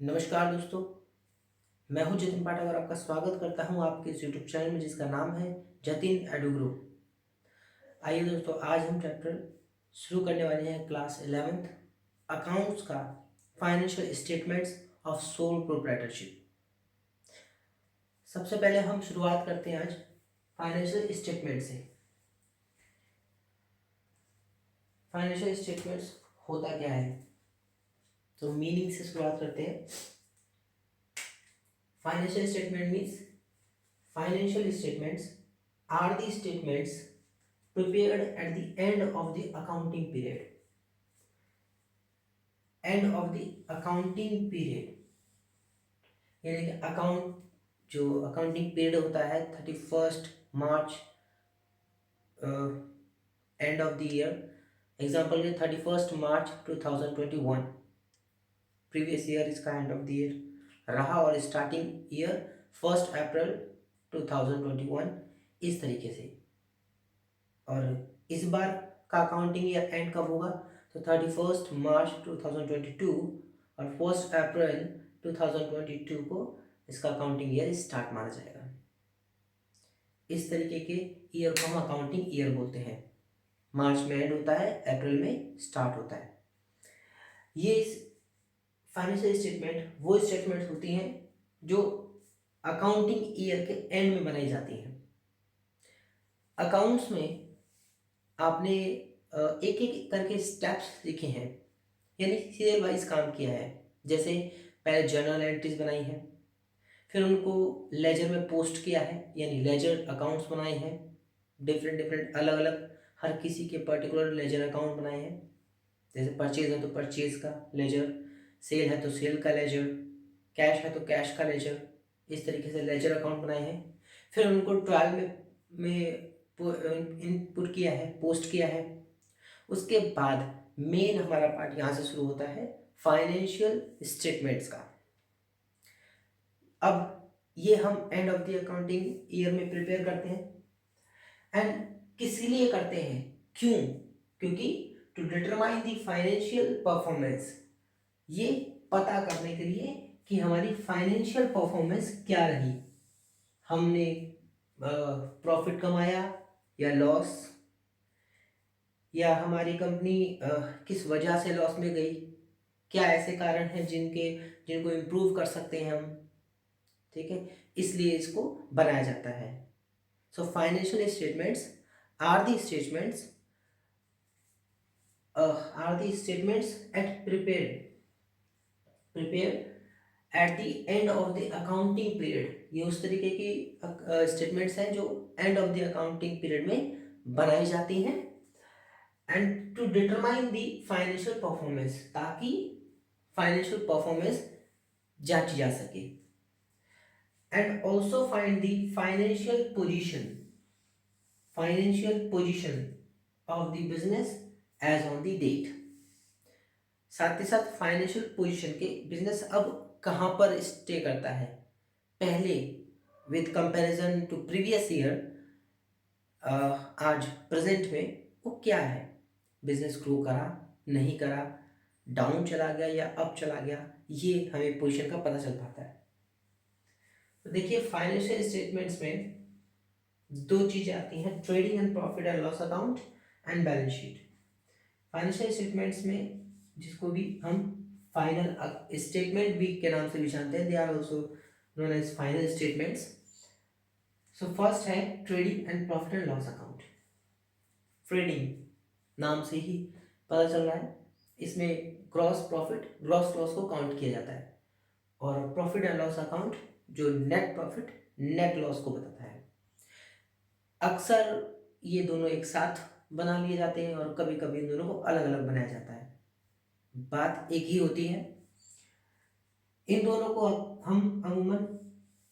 नमस्कार दोस्तों, मैं हूं जतिन पाठक और आपका स्वागत करता हूं आपके इस यूट्यूब चैनल में जिसका नाम है जतिन एडू ग्रुप। आइए दोस्तों, आज हम चैप्टर शुरू करने वाले हैं क्लास 11th अकाउंट्स का financial statements of sole proprietorship. सबसे पहले हम शुरुआत करते हैं आज फाइनेंशियल स्टेटमेंट से। फाइनेंशियल स्टेटमेंट्स होता क्या है, तो मीनिंग से शुरुआत करते हैं। Financial statement means financial statements are the statements prepared at the end of the accounting period. End of the accounting period यानी कि अकाउंट जो अकाउंटिंग पीरियड होता है 31 March end of the year. Example के 31 मार्च 2021 प्रीवियस ईयर इसका end of the year रहा और starting year 1 अप्रैल 2021 इस तरीके से। और इस बार का अकाउंटिंग ईयर एंड कब होगा, तो 31 मार्च 2022 और 1 अप्रैल 2022 को इसका अकाउंटिंग ईयर स्टार्ट माना जाएगा। इस तरीके के ईयर को हम अकाउंटिंग ईयर बोलते हैं। मार्च में एंड होता है, अप्रैल में स्टार्ट होता है। ये फाइनेंशियल स्टेटमेंट वो स्टेटमेंट होती हैं जो अकाउंटिंग ईयर के एंड में बनाई जाती हैं। अकाउंट्स में आपने एक एक करके स्टेप्स लिखे हैं, यानी सीरियल वाइज काम किया है। जैसे पहले जर्नल एंट्रीज बनाई है, फिर उनको लेजर में पोस्ट किया है, यानी लेजर अकाउंट्स बनाए हैं। डिफरेंट अलग अलग हर किसी के पर्टिकुलर लेजर अकाउंट बनाए हैं। जैसे परचेज है तो परचेज का लेजर, सेल है तो सेल का लेजर, कैश है तो कैश का लेजर, इस तरीके से लेजर अकाउंट बनाए हैं। फिर उनको ट्रायल में इनपुट किया है, पोस्ट किया है। उसके बाद मेन हमारा पार्ट यहाँ से शुरू होता है फाइनेंशियल स्टेटमेंट्स का। अब ये हम end of the accounting year में प्रिपेयर करते हैं। एंड किस लिए करते हैं, क्यों? क्योंकि to determine the financial performance, ये पता करने के लिए कि हमारी फाइनेंशियल परफॉर्मेंस क्या रही। हमने प्रॉफिट कमाया या लॉस, या हमारी कंपनी किस वजह से लॉस में गई, क्या ऐसे कारण हैं जिनको इम्प्रूव कर सकते हैं हम। ठीक है, इसलिए इसको बनाया जाता है। So financial statements are the statements at prepare at the end of the accounting period. ये उस तरीके की स्टेटमेंट्स हैं जो end of the accounting period में बनाई जाती हैं। And to determine the financial performance, ताकि फाइनेंशियल परफॉर्मेंस जांची जा सके। And also find the financial position of the business as on the date. साथ ही साथ फाइनेंशियल पोजीशन के बिजनेस अब कहाँ पर स्टे करता है पहले with comparison to previous year, आज प्रेजेंट में वो क्या है। बिजनेस ग्रो करा, नहीं करा, डाउन चला गया या अप चला गया, ये हमें पोजीशन का पता चल पाता है। तो देखिए, फाइनेंशियल स्टेटमेंट्स में दो चीजें आती हैं, trading and profit and loss account and balance sheet. Financial statements में जिसको भी हम फाइनल स्टेटमेंट भी के नाम से भी जानते हैं, they are also known as final statements. So first है trading and profit and loss account. Trading नाम से ही पता चल रहा है, इसमें ग्रॉस प्रॉफिट ग्रॉस लॉस को काउंट किया जाता है, और प्रॉफिट एंड लॉस अकाउंट जो नेट प्रॉफिट नेट लॉस को बताता है। अक्सर ये दोनों एक साथ बना लिए जाते हैं और कभी कभी इन दोनों को अलग अलग बनाया जाता है। बात एक ही होती है। इन दोनों को हम अमूमन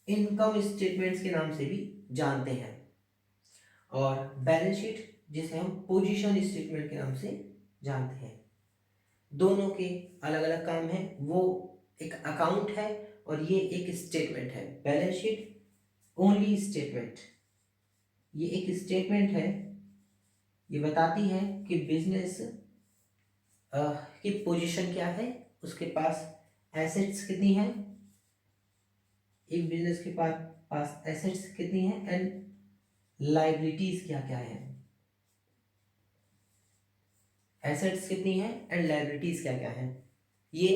इनकम स्टेटमेंट्स के नाम से भी जानते हैं, और बैलेंस शीट जिसे हम पोजीशन स्टेटमेंट के नाम से जानते हैं। दोनों के अलग अलग काम हैं। वो एक अकाउंट है और ये एक स्टेटमेंट है। बैलेंस शीट ओनली स्टेटमेंट, ये एक स्टेटमेंट है, ये बताती है कि बिजनेस की पोजीशन क्या है, उसके पास एसेट्स कितनी है, एक बिजनेस के पास पास एसेट्स कितनी है एंड लाइबिलिटीज क्या क्या है, एसेट्स कितनी है एंड लाइबिलिटीज क्या क्या है, ये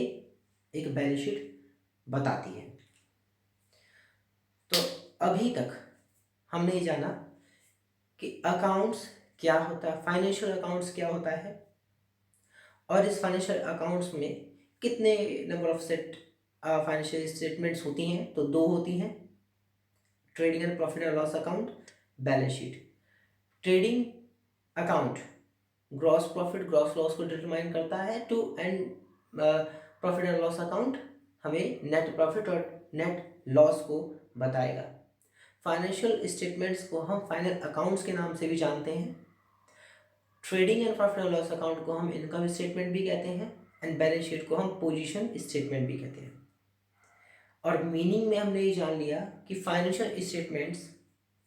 एक बैलेंस शीट बताती है। तो अभी तक हमने ये जाना कि अकाउंट्स क्या होता है, फाइनेंशियल अकाउंट्स क्या होता है, और इस फाइनेंशियल अकाउंट्स में कितने number of set financial statements होती हैं, तो दो होती हैं, trading and profit and loss account, balance sheet. Trading account gross profit gross loss को डिटरमाइन करता है, two and profit and loss account हमें नेट प्रॉफिट और नेट लॉस को बताएगा। फाइनेंशियल स्टेटमेंट्स को हम फाइनल अकाउंट्स के नाम से भी जानते हैं। Trading and profit and loss account को हम इनकम स्टेटमेंट भी कहते हैं एंड बैलेंस शीट को हम पोजीशन स्टेटमेंट भी कहते हैं। और मीनिंग में हमने ये जान लिया कि फाइनेंशियल स्टेटमेंट्स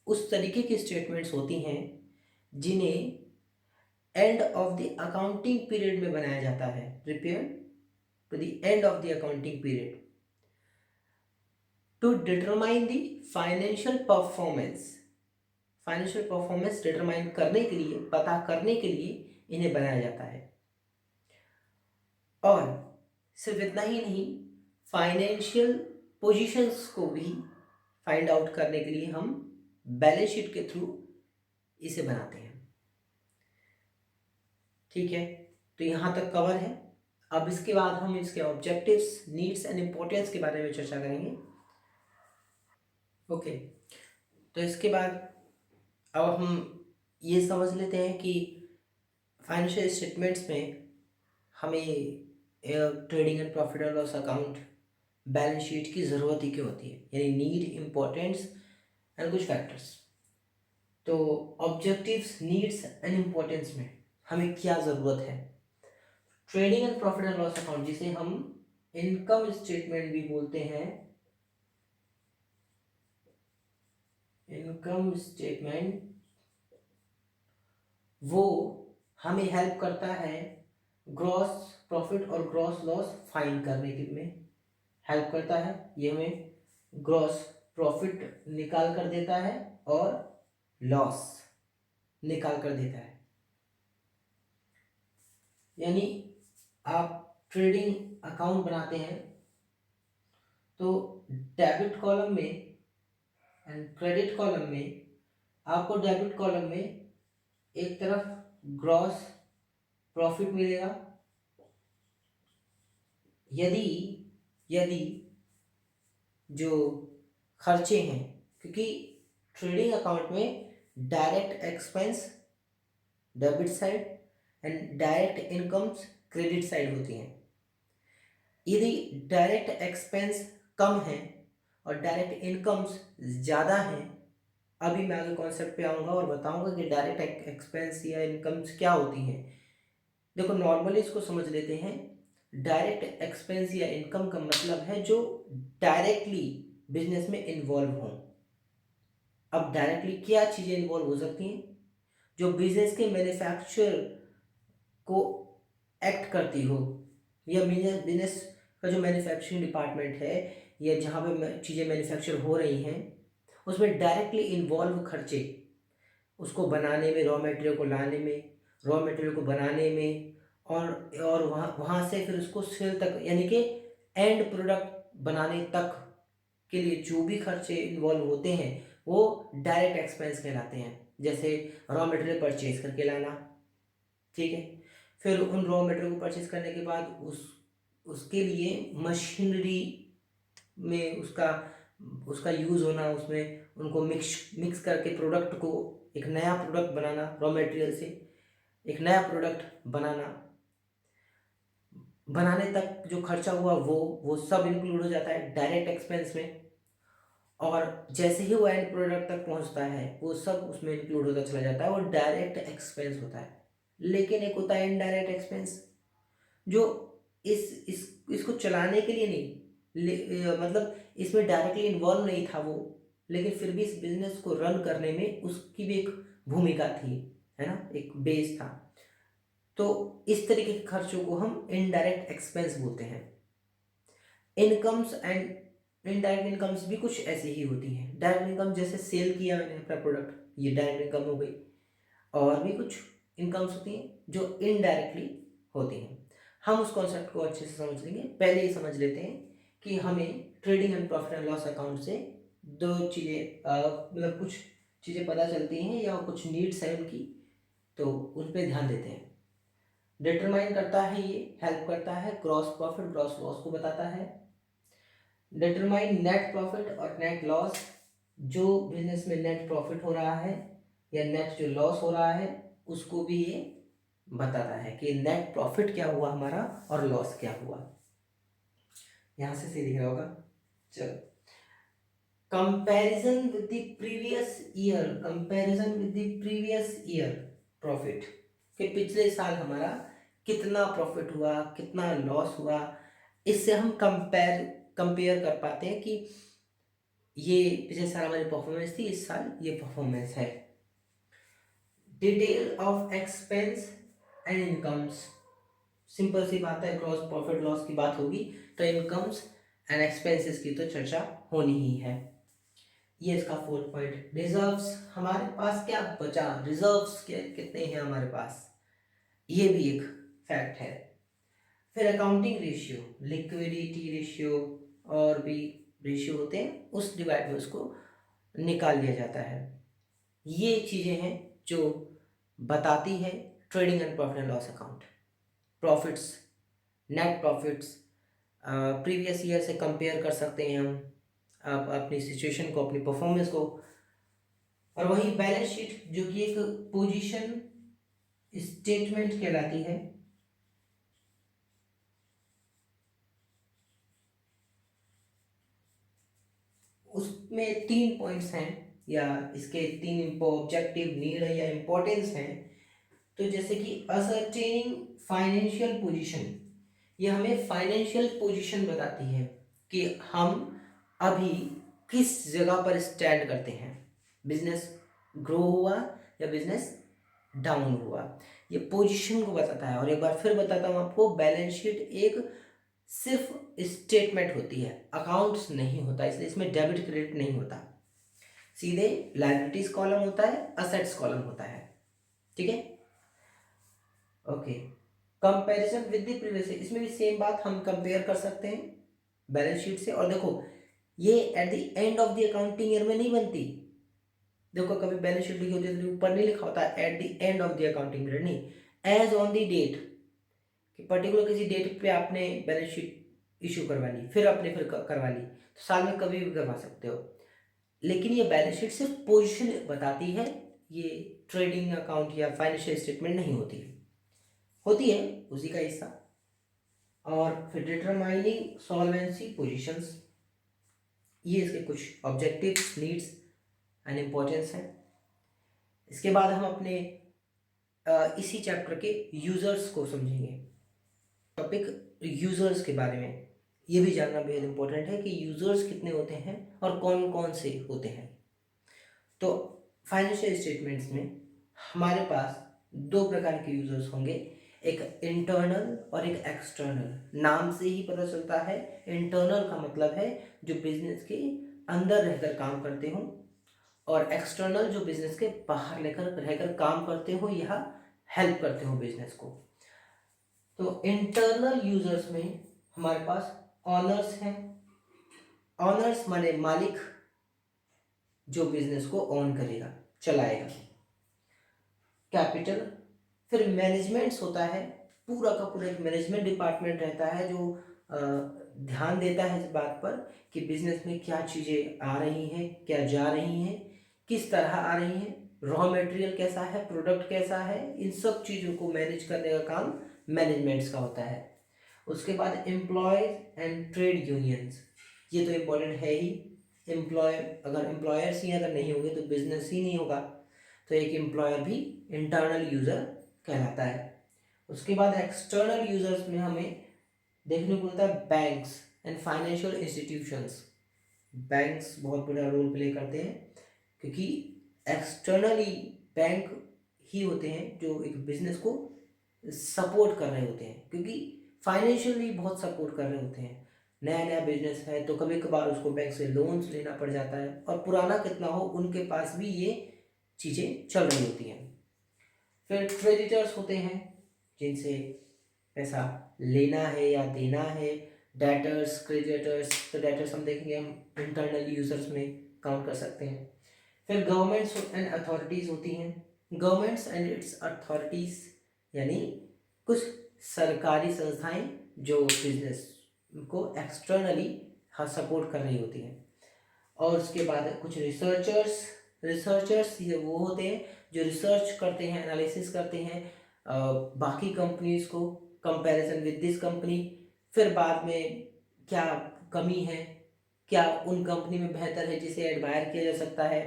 उस तरीके की स्टेटमेंट्स होती हैं जिन्हें end of the accounting period में बनाया जाता है, prepare to the end of the accounting period to determine the financial performance. Financial performance determine करने के लिए, पता करने के लिए इन्हें बनाया जाता है। और सिर्फ इतना ही नहीं, फाइनेंशियल पोजीशंस को भी फाइंड आउट करने के लिए हम बैलेंस शीट के थ्रू इसे बनाते हैं। ठीक है, तो यहाँ तक कवर है। अब इसके बाद हम इसके ऑब्जेक्टिव्स, नीड्स एंड इम्पोर्टेंस के बारे में चर्चा करेंगे। ओके, तो इसके बाद अब हम ये समझ लेते हैं कि फाइनेंशियल स्टेटमेंट्स में हमें trading and profit and loss account, balance sheet की ज़रूरत ही क्यों होती है, यानी नीड, इम्पोर्टेंस एंड कुछ फैक्टर्स। तो ऑब्जेक्टिव्स, नीड्स एंड इम्पोर्टेंस में हमें क्या ज़रूरत है। Trading and profit and loss account, जिसे हम इनकम स्टेटमेंट भी बोलते हैं, इनकम स्टेटमेंट, वो हमें हेल्प करता है ग्रॉस प्रॉफिट और ग्रॉस लॉस फाइंड करने के में हेल्प करता है। ये हमें ग्रॉस प्रॉफिट निकाल कर देता है और लॉस निकाल कर देता है। यानी आप ट्रेडिंग अकाउंट बनाते हैं तो डेबिट कॉलम में एंड क्रेडिट कॉलम में आपको डेबिट कॉलम में एक तरफ ग्रॉस प्रॉफिट मिलेगा यदि यदि जो खर्चे हैं, क्योंकि ट्रेडिंग अकाउंट में direct expense debit side and direct incomes credit side होती हैं। यदि डायरेक्ट एक्सपेंस कम है और डायरेक्ट इनकम्स ज़्यादा हैं, अभी मैं आगे कॉन्सेप्ट पे आऊँगा और बताऊँगा कि डायरेक्ट एक्सपेंस या इनकम्स क्या होती हैं। देखो, नॉर्मली इसको समझ लेते हैं, डायरेक्ट एक्सपेंस या इनकम का मतलब है जो डायरेक्टली बिजनेस में इन्वॉल्व हों। अब डायरेक्टली क्या चीज़ें इन्वॉल्व हो सकती हैं, जो बिजनेस के मैन्युफैक्चर को एक्ट करती हो, या बिजनेस का जो मैन्युफैक्चरिंग डिपार्टमेंट है या जहाँ पे चीज़ें मैन्युफैक्चर हो रही हैं उसमें डायरेक्टली इन्वॉल्व खर्चे, उसको बनाने में, रॉ मटेरियल को लाने में, रॉ मटेरियल को बनाने में, और वहाँ से फिर उसको सेल तक, यानी कि एंड प्रोडक्ट बनाने तक के लिए जो भी खर्चे इन्वॉल्व होते हैं वो डायरेक्ट एक्सपेंस कहलाते हैं। जैसे रॉ मटेरियल परचेज करके लाना, ठीक है, फिर उन रॉ मटेरियल को परचेज करने के बाद उसके लिए मशीनरी में उसका उसका यूज़ होना, उसमें उनको मिक्स करके प्रोडक्ट को, एक नया प्रोडक्ट बनाना, रॉ मटेरियल से एक नया प्रोडक्ट बनाने तक जो खर्चा हुआ वो सब इंक्लूड हो जाता है डायरेक्ट एक्सपेंस में। और जैसे ही वो एंड प्रोडक्ट तक पहुंचता है वो सब उसमें इंक्लूड होता चला जाता है, वो डायरेक्ट एक्सपेंस होता है। लेकिन एक होता है इनडायरेक्ट एक्सपेंस, जो इसको चलाने के लिए नहीं, मतलब इसमें डायरेक्टली इन्वॉल्व नहीं था वो, लेकिन फिर भी इस बिजनेस को रन करने में उसकी भी एक भूमिका थी, है ना, एक बेस था। तो इस तरीके के खर्चों को हम इनडायरेक्ट एक्सपेंस बोलते हैं। इनकम्स एंड इनडायरेक्ट इनकम्स भी कुछ ऐसी ही होती हैं। डायरेक्ट इनकम जैसे सेल किया मैंने अपना प्रोडक्ट, ये डायरेक्ट इनकम हो गई। और भी कुछ इनकम्स होती हैं जो इनडायरेक्टली होती हैं। हम उस कॉन्सेप्ट को अच्छे से समझ लेंगे। पहले ये समझ लेते हैं कि हमें trading and profit and loss account से दो चीज़ें मतलब कुछ चीज़ें पता चलती हैं या कुछ नीड्स हैं उनकी, तो उन पर ध्यान देते हैं। डिटरमाइन करता है, ये हेल्प करता है ग्रॉस प्रॉफिट ग्रॉस लॉस को बताता है। डिटरमाइन नेट प्रॉफिट और नेट लॉस, जो बिजनेस में नेट प्रॉफिट हो रहा है या नेट जो लॉस हो रहा है उसको भी ये बताता है कि नेट प्रॉफिट क्या हुआ हमारा और लॉस क्या हुआ। यहां से दिख रहा होगा। चलो, comparison with the previous year, comparison with the previous year profit, कि पिछले साल हमारा कितना प्रॉफिट हुआ कितना लॉस हुआ, इससे हम कंपेयर कर पाते हैं कि ये पिछले साल हमारी परफॉर्मेंस थी, इस साल ये परफॉर्मेंस है। Detail of expense and incomes, simple सी बात है, क्रॉस प्रॉफिट लॉस की बात होगी तो इनकम्स एंड एक्सपेंसेस की तो चर्चा होनी ही है। ये इसका फोर्थ पॉइंट। रिजर्व्स, हमारे पास क्या बचा, रिजर्व्स के कितने हैं हमारे पास, ये भी एक फैक्ट है। फिर अकाउंटिंग रेशियो, लिक्विडिटी रेशियो और भी रेशियो होते हैं, उस डिवाइड में उसको निकाल लिया जाता है। ये चीज़ें हैं जो बताती है trading and profit and loss account. Profits, net profits previous year से कंपेयर कर सकते हैं हम आप अपनी सिचुएशन को, अपनी परफॉर्मेंस को। और वही बैलेंस शीट जो कि एक पोजीशन स्टेटमेंट कहलाती है, उसमें 3 पॉइंट्स हैं या इसके 3 ऑब्जेक्टिव नीड है या इंपॉर्टेंस हैं। तो जैसे कि असर्टेनिंग फाइनेंशियल पोजीशन, ये हमें फाइनेंशियल पोजीशन बताती है कि हम अभी किस जगह पर स्टैंड करते हैं, बिजनेस ग्रो हुआ या बिजनेस डाउन हुआ, ये पोजीशन को बताता है। और एक बार फिर बताता हूँ आपको, बैलेंस शीट एक सिर्फ स्टेटमेंट होती है, अकाउंट्स नहीं होता, इसलिए इसमें डेबिट क्रेडिट नहीं होता, सीधे लायबिलिटीज कॉलम होता है, असेट्स कॉलम होता है। ठीक है, okay. Comparison with the previous, इसमें भी सेम बात, हम कंपेयर कर सकते हैं बैलेंस शीट से। और देखो, ये eight the end of the accounting year में नहीं बनती। देखो, कभी बैलेंस शीट लिखी होती है तो ऊपर नहीं लिखा होता eight the end of the accounting year, नहीं, एज ऑन द डेट, कि पर्टिकुलर किसी डेट पे आपने बैलेंस शीट इशू करवा ली, फिर आपने फिर करवा ली, तो साल में कभी भी करवा सकते हो। लेकिन ये बैलेंस शीट सिर्फ पोजीशन बताती है, ये ट्रेडिंग अकाउंट या फाइनेंशियल स्टेटमेंट नहीं होती है, होती है उसी का हिस्सा। और फिर डिटरमाइनिंग सॉल्वेंसी पोजीशंस, ये इसके कुछ ऑब्जेक्टिव्स, नीड्स एंड इम्पोर्टेंस हैं। इसके बाद हम अपने इसी चैप्टर के यूजर्स को समझेंगे। टॉपिक यूजर्स के बारे में, ये भी जानना बेहद इंपॉर्टेंट है कि यूजर्स कितने होते हैं और कौन कौन से होते हैं। तो फाइनेंशियल स्टेटमेंट्स में हमारे पास 2 प्रकार के यूजर्स होंगे, एक इंटरनल और एक एक्सटर्नल। नाम से ही पता चलता है, इंटरनल का मतलब है जो बिजनेस के अंदर रहकर काम करते हो, और एक्सटर्नल जो बिजनेस के बाहर रहकर काम करते हो या हेल्प करते हो बिजनेस को। तो इंटरनल यूजर्स में हमारे पास ऑनर्स हैं। ऑनर्स माने मालिक, जो बिजनेस को ऑन करेगा, चलाएगा। कैपिटल, फिर मैनेजमेंट्स होता है, पूरा का पूरा एक मैनेजमेंट डिपार्टमेंट रहता है जो ध्यान देता है इस बात पर कि बिजनेस में क्या चीज़ें आ रही हैं, क्या जा रही हैं, किस तरह आ रही हैं, रॉ मटेरियल कैसा है, प्रोडक्ट कैसा है, इन सब चीज़ों को मैनेज करने का काम मैनेजमेंट्स का होता है। उसके बाद एम्प्लॉयज एंड ट्रेड यूनियंस, ये तो इम्पोर्टेंट है ही। अगर एम्प्लॉयर्स ही अगर नहीं होंगे तो बिजनेस ही नहीं होगा, तो एक एम्प्लॉयर भी इंटरनल यूज़र कहलाता है। उसके बाद एक्सटर्नल यूजर्स में हमें देखने को मिलता है banks and financial institutions. Banks बहुत बड़ा रोल प्ले करते हैं, क्योंकि एक्सटर्नली बैंक ही होते हैं जो एक बिजनेस को सपोर्ट कर रहे होते हैं, क्योंकि फाइनेंशियली बहुत सपोर्ट कर रहे होते हैं, नया नया बिजनेस है तो कभी कभार उसको बैंक से लोन्स लेना पड़ जाता है, और पुराना कितना हो उनके पास भी ये चीज़ें चल रही होती हैं। फिर क्रेडिटर्स होते हैं जिनसे पैसा लेना है या देना है। डेटर्स, क्रेडिटर्स, तो डेटर्स हम देखेंगे हम इंटरनल यूजर्स में काउंट कर सकते हैं। फिर गवर्नमेंट्स एंड अथॉरिटीज़ होती हैं। गवर्नमेंट्स एंड इट्स अथॉरिटीज़ यानी कुछ सरकारी संस्थाएं जो बिजनेस को एक्सटर्नली हाँ सपोर्ट कर रही होती हैं। और उसके बाद कुछ रिसर्चर्स, रिसर्चर्स ये वो होते हैं जो रिसर्च करते हैं, एनालिसिस करते हैं बाकी कंपनीज को कंपैरिजन विद दिस कंपनी। फिर बाद में क्या कमी है, क्या उन कंपनी में बेहतर है जिसे एडमायर किया जा सकता है,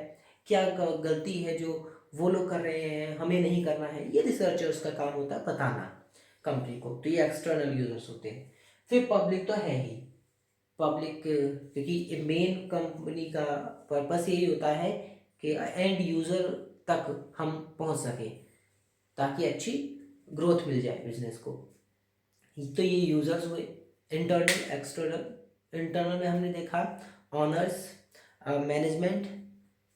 क्या गलती है जो वो लोग कर रहे हैं हमें नहीं करना है, ये रिसर्चर्स का काम होता है बताना कंपनी को। तो ये एक्सटर्नल यूजर्स होते हैं। फिर पब्लिक तो है ही, पब्लिक क्योंकि मेन कंपनी का पर्पस यही होता है कि एंड यूज़र तक हम पहुंच सकें ताकि अच्छी ग्रोथ मिल जाए बिजनेस को। तो ये यूज़र्स हुए। Internal, external. इंटरनल में हमने देखा owners, management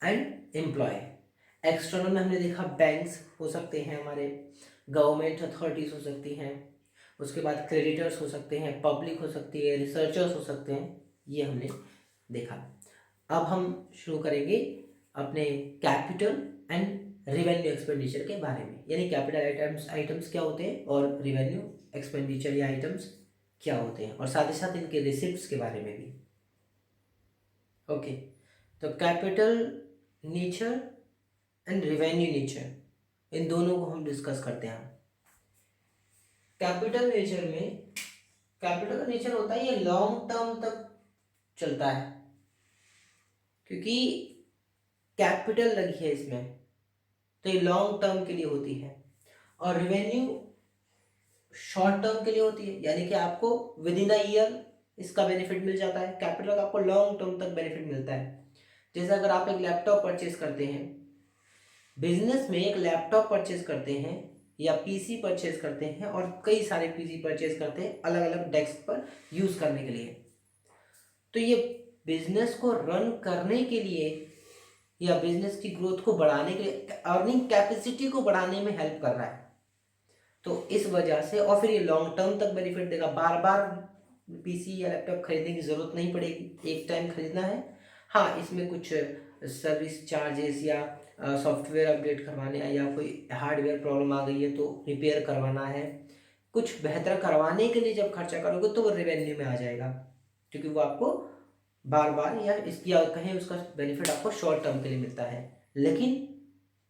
and employ. External में हमने देखा बैंक्स हो सकते हैं हमारे, गवर्नमेंट अथॉरिटीज़ हो सकती हैं, उसके बाद क्रेडिटर्स हो सकते हैं, पब्लिक हो सकती है, रिसर्चर्स हो सकते हैं, ये हमने देखा। अब हम शुरू करेंगे अपने कैपिटल एंड रिवेन्यू एक्सपेंडिचर के बारे में, यानी कैपिटल आइटम्स क्या होते हैं और रिवेन्यू एक्सपेंडिचर या आइटम्स क्या होते हैं, और साथ ही साथ इनके रिसिप्ट्स के बारे में भी। ओके, तो capital nature and revenue nature, इन दोनों को हम डिस्कस करते हैं। कैपिटल नेचर में, कैपिटल का नेचर होता है ये लॉन्ग टर्म तक चलता है, क्योंकि कैपिटल लगी है इसमें तो ये लॉन्ग टर्म के लिए होती है। और रेवेन्यू शॉर्ट टर्म के लिए होती है, यानी कि आपको विद इन अ ईयर इसका बेनिफिट मिल जाता है। कैपिटल का आपको लॉन्ग टर्म तक बेनिफिट मिलता है। जैसे अगर आप एक लैपटॉप परचेज करते हैं, बिजनेस में एक लैपटॉप परचेज करते हैं या पीसी परचेज करते हैं, और कई सारे पीसी परचेज करते हैं अलग अलग डेस्क पर यूज करने के लिए, तो ये बिजनेस को रन करने के लिए या बिजनेस की ग्रोथ को बढ़ाने के लिए, अर्निंग कैपेसिटी को बढ़ाने में हेल्प कर रहा है। तो इस वजह से, और फिर ये लॉन्ग टर्म तक बेनिफिट देगा, बार बार पीसी या लैपटॉप खरीदने की ज़रूरत नहीं पड़ेगी, एक टाइम खरीदना है। हाँ, इसमें कुछ सर्विस चार्जेस या सॉफ्टवेयर अपडेट करवाने या कोई हार्डवेयर प्रॉब्लम आ गई है तो रिपेयर करवाना है, कुछ बेहतर करवाने के लिए जब खर्चा करोगे तो वो रेवेन्यू में आ जाएगा, क्योंकि वो आपको बार बार या इसकी कहें उसका बेनिफिट आपको शॉर्ट टर्म के लिए मिलता है, लेकिन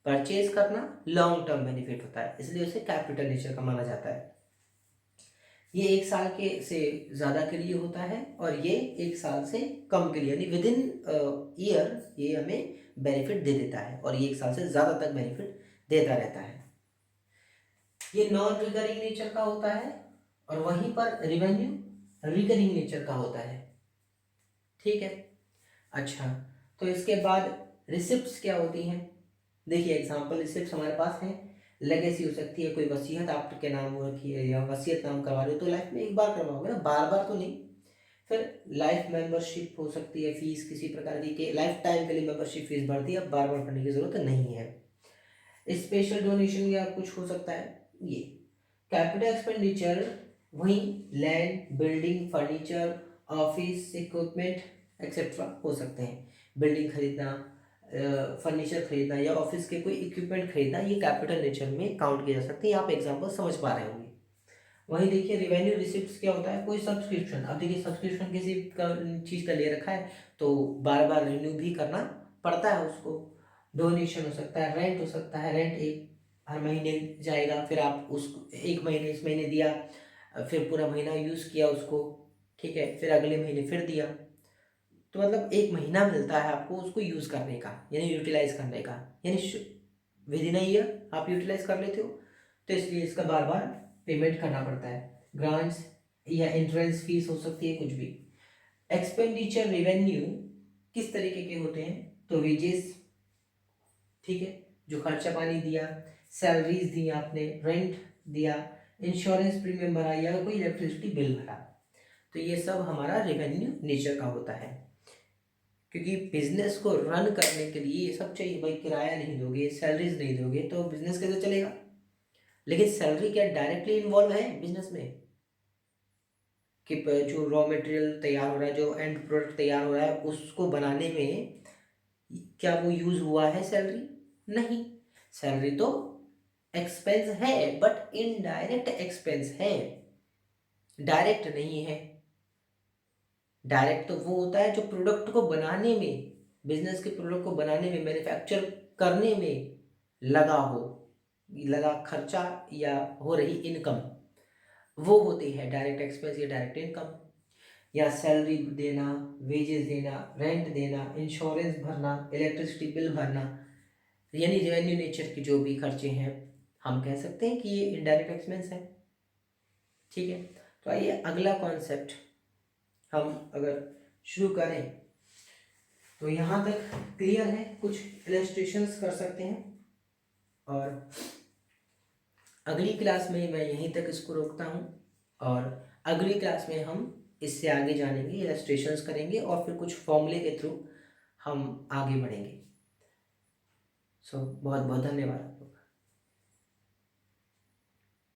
परचेज करना लॉन्ग टर्म बेनिफिट होता है, इसलिए उसे कैपिटल नेचर का माना जाता है। ये एक साल के से ज़्यादा के लिए होता है, और ये एक साल से कम के लिए, यानी विद इन ईयर ये हमें बेनिफिट दे देता है, और ये एक साल से ज़्यादा तक बेनिफिट देता रहता है। ये नॉन रिकरिंग नेचर का होता है, और वहीं पर रिवेन्यू रिकरिंग नेचर का होता है। ठीक है, अच्छा, तो इसके बाद रिसिप्ट्स क्या होती हैं? देखिए एग्जांपल रिसिप्ट्स हमारे पास हैं। लेगेसी हो सकती है, कोई वसीयत आपके नाम हो रखी है या वसीयत नाम करवा रहे हो तो लाइफ में एक बार करवाओगे ना, बार बार तो नहीं। फिर लाइफ मेंबरशिप हो सकती है, फीस किसी प्रकार की कि लाइफ टाइम के लिए मेंबरशिप फीस भरती है, अब बार बार भरने की जरूरत नहीं है। स्पेशल डोनेशन या कुछ हो सकता है। ये कैपिटल एक्सपेंडिचर वही land, building, furniture, office equipment etcetera हो सकते हैं। बिल्डिंग खरीदना, फर्नीचर खरीदना या ऑफिस के कोई इक्विपमेंट खरीदना, ये कैपिटल नेचर में काउंट किया जा सकते हैं। आप एग्जांपल समझ पा रहे होंगे। वहीं देखिए रिवेन्यू रिसिप्ट्स क्या होता है? कोई सब्सक्रिप्शन, अब देखिए सब्सक्रिप्शन किसी चीज़ का ले रखा है तो बार बार रिन्यू भी करना पड़ता है उसको। डोनेशन हो सकता है, रेंट हो सकता है, रेंट एक हर महीने जाएगा, फिर आप उसको एक महीने इस महीने दिया, फिर पूरा महीना यूज़ किया उसको, ठीक है, फिर अगले महीने फिर दिया, तो मतलब एक महीना मिलता है आपको उसको यूज़ करने का, यानी यूटिलाइज करने का, यानी विद इन ईयर आप यूटिलाइज कर लेते हो, तो इसलिए इसका बार बार पेमेंट करना पड़ता है। ग्रांट्स या इंश्योरेंस फीस हो सकती है, कुछ भी। एक्सपेंडिचर रेवेन्यू किस तरीके के होते हैं? तो वेजेस, ठीक है, जो खर्चा पानी दिया, सैलरीज दी आपने, रेंट दिया, इंश्योरेंस प्रीमियम भरा या कोई इलेक्ट्रिसिटी बिल भरा, तो ये सब हमारा रेवेन्यू नेचर का होता है, क्योंकि बिजनेस को रन करने के लिए ये सब चाहिए भाई। किराया नहीं दोगे, सैलरीज नहीं दोगे तो बिजनेस कैसे चलेगा। लेकिन सैलरी क्या डायरेक्टली इन्वॉल्व है बिजनेस में, कि जो रॉ मटेरियल तैयार हो रहा है, जो एंड प्रोडक्ट तैयार हो रहा है, उसको बनाने में क्या वो यूज हुआ है सैलरी? नहीं। सैलरी तो एक्सपेंस है, बट इनडायरेक्ट एक्सपेंस है, डायरेक्ट नहीं है। डायरेक्ट तो वो होता है जो प्रोडक्ट को बनाने में, बिजनेस के प्रोडक्ट को बनाने में, मैन्युफैक्चर करने में लगा हो, लगा खर्चा या हो रही इनकम, वो होती है डायरेक्ट एक्सपेंस या डायरेक्ट इनकम। या सैलरी देना, वेजेस देना, रेंट देना, इंश्योरेंस भरना, इलेक्ट्रिसिटी बिल भरना, यानी रेवेन्यू नेचर की जो भी खर्चे हैं, हम कह सकते हैं कि ये इनडायरेक्ट एक्सपेंस है। ठीक है, तो आइए अगला कॉन्सेप्ट हम अगर शुरू करें, तो यहाँ तक क्लियर है, कुछ इलस्ट्रेशंस कर सकते हैं, और अगली क्लास में मैं यहीं तक इसको रोकता हूँ, और अगली क्लास में हम इससे आगे जानेंगे, इलस्ट्रेशंस करेंगे, और फिर कुछ फॉर्मूले के थ्रू हम आगे बढ़ेंगे। सो बहुत बहुत धन्यवाद।